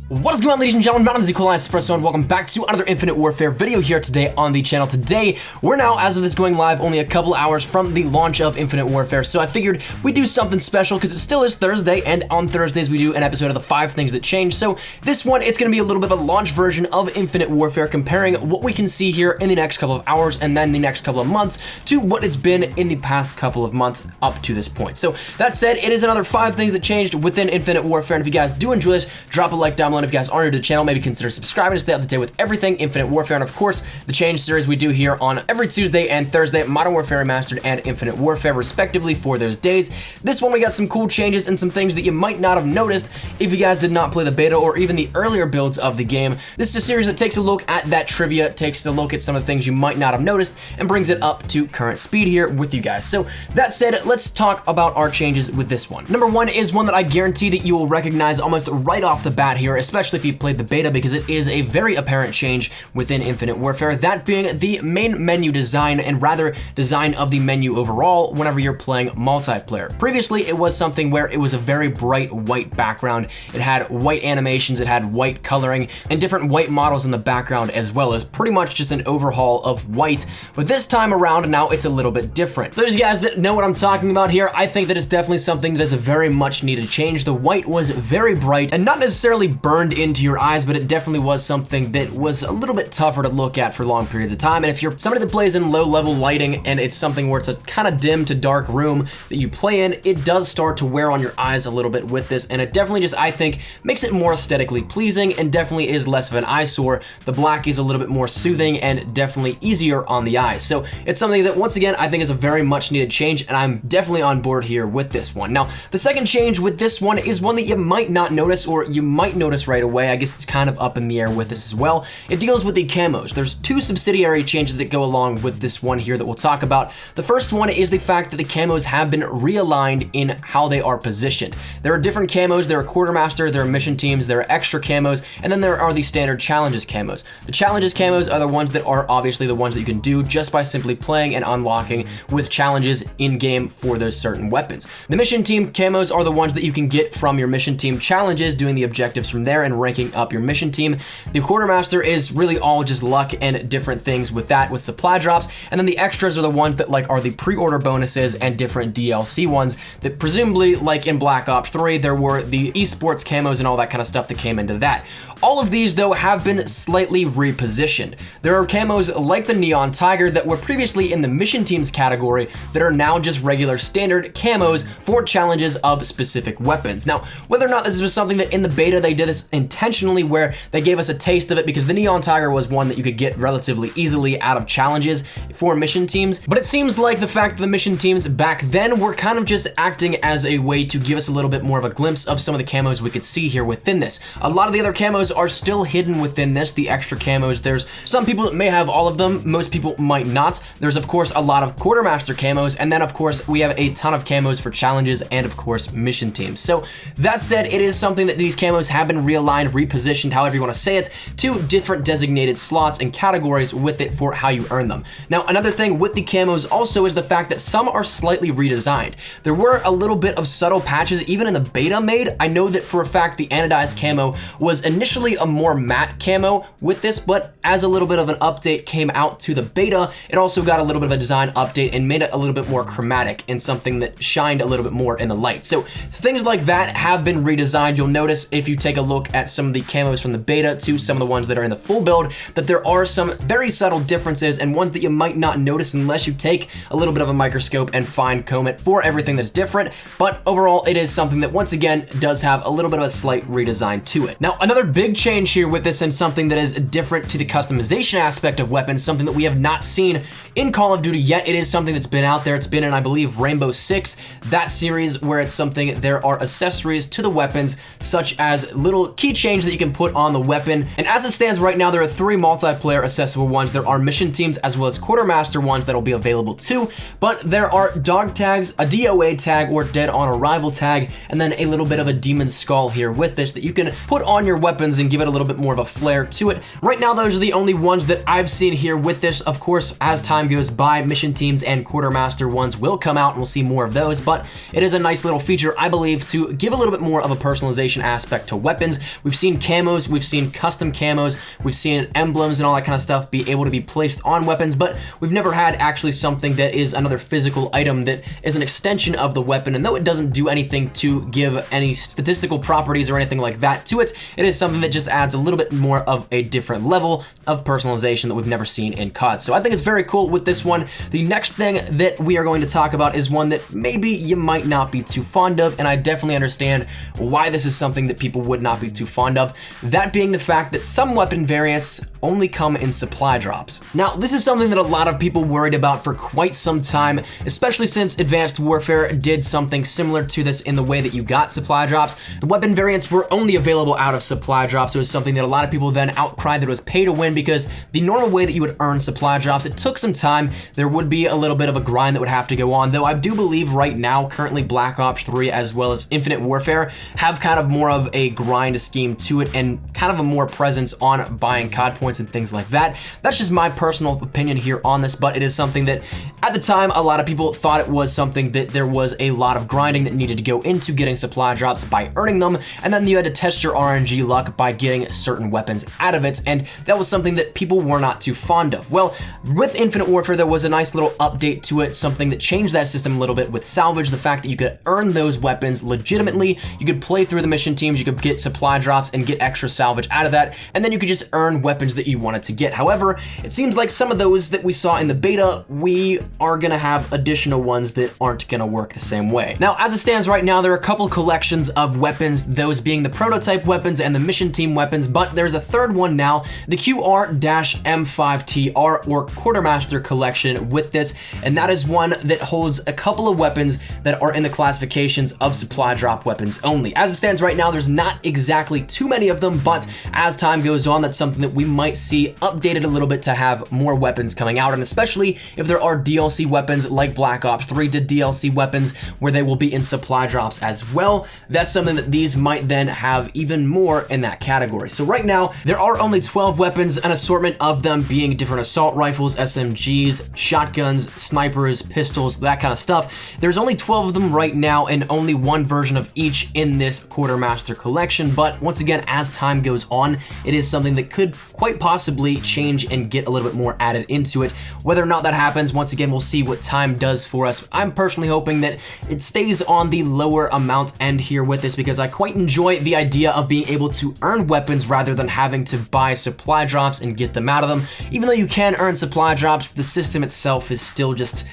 What is going on, ladies and gentlemen? My name is Espresso, and welcome back to another Infinite Warfare video here today on the channel. Today, we're now, as of this going live, only a couple hours from the launch of Infinite Warfare, so I figured we'd do something special because it still is Thursday, and on Thursdays we do an episode of the 5 things that changed. So this one, it's going to be a little bit of a launch version of Infinite Warfare, comparing what we can see here in the next couple of hours and then the next couple of months to what it's been in the past couple of months up to this point. So that said, it is another 5 things that changed within Infinite Warfare, and if you guys do enjoy this, drop a like down below. And if you guys are new to the channel, maybe consider subscribing to stay up to date with everything Infinite Warfare, and of course, the change series we do here on every Tuesday and Thursday, Modern Warfare Remastered and Infinite Warfare, respectively, for those days. This one, we got some cool changes and some things that you might not have noticed if you guys did not play the beta or even the earlier builds of the game. This is a series that takes a look at that trivia, takes a look at some of the things you might not have noticed, and brings it up to current speed here with you guys. So that said, let's talk about our changes with this one. Number 1 is one that I guarantee that you will recognize almost right off the bat here, especially if you played the beta, because it is a very apparent change within Infinite Warfare, that being the main menu design, and rather design of the menu overall whenever you're playing multiplayer. Previously, it was something where it was a very bright white background. It had white animations, it had white coloring, and different white models in the background, as well as pretty much just an overhaul of white. But this time around, now it's a little bit different. For those of you guys that know what I'm talking about here, I think that it's definitely something that is a very much needed change. The white was very bright and not necessarily burned into your eyes, but it definitely was something that was a little bit tougher to look at for long periods of time. And if you're somebody that plays in low level lighting and it's something where it's a kind of dim to dark room that you play in, it does start to wear on your eyes a little bit with this, and it definitely just, I think, makes it more aesthetically pleasing and definitely is less of an eyesore. The black is a little bit more soothing and definitely easier on the eyes. So it's something that, once again, I think is a very much needed change, and I'm definitely on board here with this one. Now, the second change with this one is one that you might not notice, or you might notice right away. I guess it's kind of up in the air with this as well. It deals with the camos. There's 2 subsidiary changes that go along with this one here that we'll talk about. The first one is the fact that the camos have been realigned in how they are positioned. There are different camos. There are quartermaster, there are mission teams, there are extra camos, and then there are the standard challenges camos. The challenges camos are the ones that are obviously the ones that you can do just by simply playing and unlocking with challenges in game for those certain weapons. The mission team camos are the ones that you can get from your mission team challenges, doing the objectives from there and ranking up your mission team. The quartermaster is really all just luck and different things with that, with supply drops, and then the extras are the ones that are the pre-order bonuses and different DLC ones that presumably, like in Black Ops 3, there were the esports camos and all that kind of stuff that came into that. All of these, though, have been slightly repositioned. There are camos like the Neon Tiger that were previously in the mission teams category that are now just regular standard camos for challenges of specific weapons. Now, whether or not this was something that in the beta they did this intentionally, where they gave us a taste of it, because the Neon Tiger was one that you could get relatively easily out of challenges for mission teams, but it seems like the fact that the mission teams back then were kind of just acting as a way to give us a little bit more of a glimpse of some of the camos we could see here within this. A lot of the other camos are still hidden within this, the extra camos. There's some people that may have all of them, most people might not. There's of course a lot of quartermaster camos, and then of course we have a ton of camos for challenges and of course mission teams. So that said, it is something that these camos have been realigned, repositioned, however you want to say it, to different designated slots and categories with it for how you earn them. Now, another thing with the camos also is the fact that some are slightly redesigned. There were a little bit of subtle patches even in the beta made. I know that for a fact the anodized camo was initially a more matte camo with this, but as a little bit of an update came out to the beta, it also got a little bit of a design update and made it a little bit more chromatic and something that shined a little bit more in the light. So things like that have been redesigned. You'll notice if you take a look at some of the camos from the beta to some of the ones that are in the full build, that there are some very subtle differences and ones that you might not notice unless you take a little bit of a microscope and fine comb it for everything that's different. But overall, it is something that once again does have a little bit of a slight redesign to it. Now, another big change here with this, and something that is different to the customization aspect of weapons, something that we have not seen in Call of Duty yet. It is something that's been out there. It's been in, I believe, Rainbow Six, that series, where it's something, there are accessories to the weapons, such as little keychains that you can put on the weapon. And as it stands right now, there are 3 multiplayer accessible ones. There are mission teams as well as quartermaster ones that'll be available too, but there are dog tags, a DOA tag or dead on arrival tag, and then a little bit of a demon skull here with this that you can put on your weapons and give it a little bit more of a flair to it. Right now, those are the only ones that I've seen here with this. Of course, as time goes by, mission teams and quartermaster ones will come out and we'll see more of those, but it is a nice little feature, I believe, to give a little bit more of a personalization aspect to weapons, weapons. We've seen camos, we've seen custom camos, we've seen emblems and all that kind of stuff be able to be placed on weapons, but we've never had actually something that is another physical item that is an extension of the weapon. And though it doesn't do anything to give any statistical properties or anything like that to it, it is something that just adds a little bit more of a different level of personalization that we've never seen in COD. So I think it's very cool with this one. The next thing that we are going to talk about is one that maybe you might not be too fond of, and I definitely understand why this is something that people would not be too fond of. That being the fact that some weapon variants only come in supply drops. Now, this is something that a lot of people worried about for quite some time, especially since Advanced Warfare did something similar to this in the way that you got supply drops. The weapon variants were only available out of supply drops. It was something that a lot of people then outcried that it was pay to win, because the normal way that you would earn supply drops, it took some time. There would be a little bit of a grind that would have to go on, though I do believe right now, currently Black Ops 3 as well as Infinite Warfare have kind of more of a grind scheme to it and kind of a more presence on buying COD points and things like that. That's just my personal opinion here on this, but it is something that at the time a lot of people thought it was something that there was a lot of grinding that needed to go into getting supply drops by earning them, and then you had to test your RNG luck by getting certain weapons out of it, and that was something that people were not too fond of. Well, with Infinite Warfare, there was a nice little update to it, something that changed that system a little bit with salvage, the fact that you could earn those weapons legitimately. You could play through the mission teams, you could get supply drops and get extra salvage out of that, and then you could just earn weapons that you wanted to get. However, it seems like some of those that we saw in the beta, we are gonna have additional ones that aren't gonna work the same way. Now, as it stands right now, there are a couple collections of weapons, those being the prototype weapons and the mission team weapons, but there's a third one now, the QR-M5TR or Quartermaster collection with this, and that is one that holds a couple of weapons that are in the classifications of supply drop weapons only. As it stands right now, there's not exactly too many of them, but as time goes on, that's something that we might see updated a little bit to have more weapons coming out, and especially if there are DLC weapons like Black Ops 3 did DLC weapons where they will be in supply drops as well, that's something that these might then have even more in that category. So right now, there are only 12 weapons, an assortment of them being different assault rifles, SMGs, shotguns, snipers, pistols, that kind of stuff. There's only 12 of them right now and only one version of each in this Quartermaster collection, but once again, as time goes on, it is something that could quite possibly change and get a little bit more added into it. Whether or not that happens, once again, we'll see what time does for us. I'm personally hoping that it stays on the lower amount end here with this, because I quite enjoy the idea of being able to earn weapons rather than having to buy supply drops and get them out of them. Even though you can earn supply drops, the system itself is still just,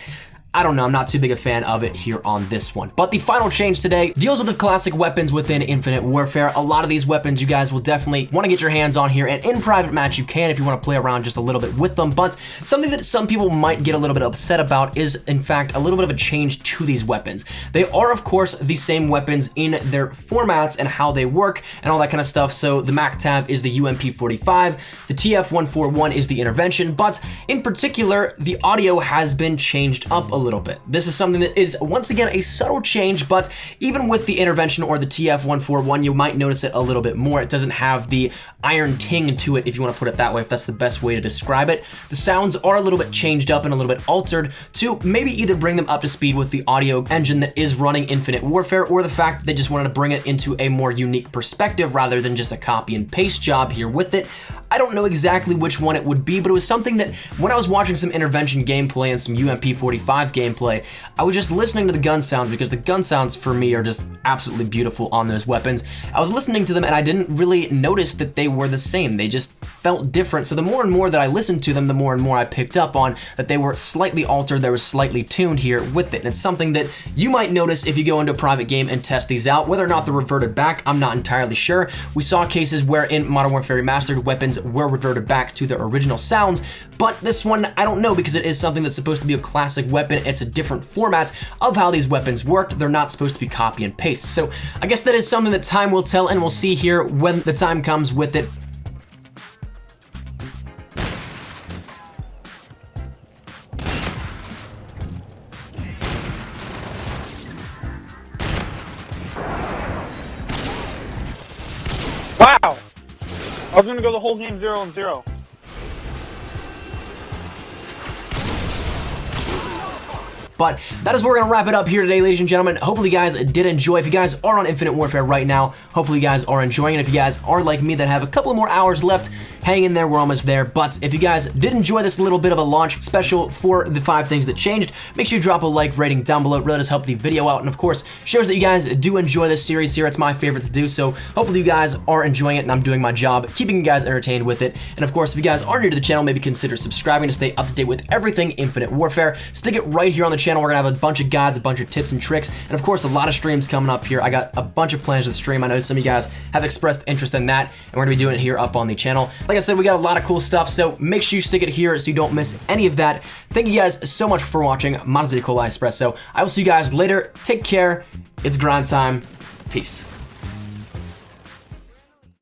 I don't know, I'm not too big a fan of it here on this one. But the final change today deals with the classic weapons within Infinite Warfare. A lot of these weapons you guys will definitely want to get your hands on here, and in private match you can if you want to play around just a little bit with them. But something that some people might get a little bit upset about is, in fact, a little bit of a change to these weapons. They are, of course, the same weapons in their formats and how they work and all that kind of stuff. So the MAC-TAV is the UMP45, the TF141 is the intervention, but in particular, the audio has been changed up a little bit. This is something that is, once again, a subtle change, but even with the intervention or the TF141, you might notice it a little bit more. It doesn't have the iron ting to it, if you want to put it that way, if that's the best way to describe it. The sounds are a little bit changed up and a little bit altered to maybe either bring them up to speed with the audio engine that is running Infinite Warfare, or the fact that they just wanted to bring it into a more unique perspective rather than just a copy and paste job here with it. I don't know exactly which one it would be, but it was something that when I was watching some intervention gameplay and some UMP45 gameplay, I was just listening to the gun sounds, because the gun sounds for me are just absolutely beautiful on those weapons. I was listening to them and I didn't really notice that they were the same. They just felt different. So the more and more that I listened to them, the more and more I picked up on that they were slightly altered, they were slightly tuned here with it. And it's something that you might notice if you go into a private game and test these out. Whether or not they're reverted back, I'm not entirely sure. We saw cases where in Modern Warfare Remastered, weapons were reverted back to their original sounds, but this one, I don't know, because it is something that's supposed to be a classic weapon. It's a different format of how these weapons worked. They're not supposed to be copy and paste. So I guess that is something that time will tell, and we'll see here when the time comes with it. Wow! I was gonna go the whole game 0-0. But that is where we're gonna wrap it up here today, ladies and gentlemen. Hopefully you guys did enjoy. If you guys are on Infinite Warfare right now, hopefully you guys are enjoying it. If you guys are like me that have a couple more hours left, hang in there, we're almost there. But if you guys did enjoy this little bit of a launch special for the 5 things that changed, make sure you drop a like rating down below. It really does help the video out, and of course shows that you guys do enjoy this series here. It's my favorite to do, so hopefully you guys are enjoying it and I'm doing my job keeping you guys entertained with it. And of course, if you guys are new to the channel, maybe consider subscribing to stay up to date with everything Infinite Warfare. Stick it right here on the channel. We're gonna have a bunch of guides, a bunch of tips and tricks, and of course a lot of streams coming up here. I got a bunch of plans to stream. I know some of you guys have expressed interest in that, and we're gonna be doing it here up on the channel. Like I said, we got a lot of cool stuff, so make sure you stick it here so you don't miss any of that. Thank you guys so much for watching. Mine's been COD Espresso. I will see you guys later. Take care. It's grind time. Peace.